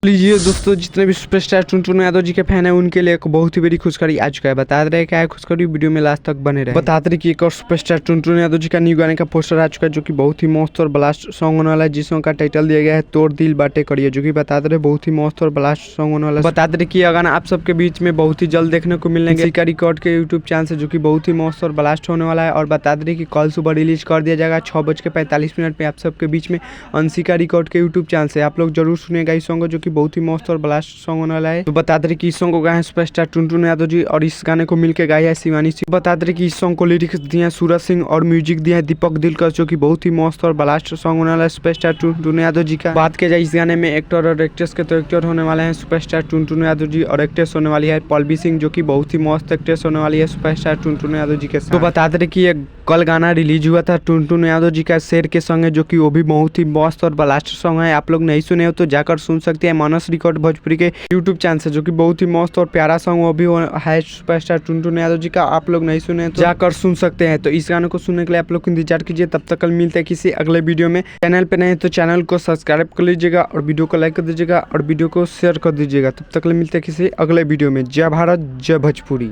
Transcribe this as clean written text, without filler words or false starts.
लीजिए दोस्तों, जितने भी सुपरस्टार टुनटुन यादव जी के फैन है उनके लिए एक बहुत ही बड़ी खुशखबरी आ चुका है। बता रहे क्या है खुशखबरी, वीडियो में लास्ट तक बने रहे। बता रहे कि एक और सुपरस्टार टुनटुन यादव जी का न्यू गाने का पोस्टर आ चुका है, जो कि बहुत ही मस्त और ब्लास्ट सॉन्ग होने वाला है, जिस सॉन्ग का टाइटल दिया गया है तोड़ दिल बाटे करिए, जो कि बता रहे बहुत ही मस्त और ब्लास्ट सॉन्ग होने वाला है। बता रहे कि यह गाना आप सबके बीच में बहुत ही जल्द देखने को मिलेंगे इसी का रिकॉर्ड के यूट्यूब चैनल से, जो कि बहुत ही मस्त और ब्लास्ट होने वाला है। और बता रहे कि कल सुबह रिलीज कर दिया जाएगा 6:45 पे आप सबके बीच में अंशिका रिकॉर्ड के यूट्यूब चैनल से। आप लोग जरूर सुनेगा इस सॉन्ग को, जो कि बहुत ही मस्त और ब्लास्ट सॉन्ग होने वाला है। तो बता दे कि इस सॉन्ग को गाए हैं सुपरस्टार टुनटुन यादव जी, और इस गाने को मिलकर गाई है शिवानी सिंह। बता दे कि इस सॉन्ग को लिरिक्स दिए हैं सूरज सिंह और म्यूजिक दिया है दीपक दिलकर, जो कि बहुत ही मस्त और ब्लास्ट सॉन्ग होने वाला है सुपरस्टार टुनटुन यादव जी का। बात किया जाए इस गाने में एक्टर और एक्ट्रेस के, तो एक्टर होने वाले हैं सुपरस्टार टुनटुन यादव जी, और एक्ट्रेस होने वाली है पल्लवी सिंह, जो कि बहुत ही मस्त एक्ट्रेस होने वाली है सुपरस्टार टुनटुन यादव जी के साथ। तो बता दे कि ये कल गाना रिलीज हुआ था टुनटुन यादव जी का शेर के संग है, जो कि वो भी बहुत ही मस्त और ब्लास्ट सॉन्ग है। आप लोग नहीं सुने हो तो जाकर सुन सकते हैं मानस रिकॉर्ड भोजपुरी के यूट्यूब चैनल से, जो कि बहुत ही मस्त और प्यारा सॉन्ग वो भी है सुपरस्टार टुनटुन यादव जी का। आप लोग नहीं सुने तो जाकर सुन सकते हैं। तो इस गाने को सुनने के लिए आप लोग इंतजार कीजिए। तब तक कल मिलते हैं किसी अगले वीडियो में। चैनल पे नहीं तो चैनल को सब्सक्राइब कर लीजिएगा और वीडियो को लाइक कर दीजिएगा और वीडियो को शेयर कर दीजिएगा। तब तक मिलते हैं किसी अगले वीडियो में। जय भारत, जय भोजपुरी।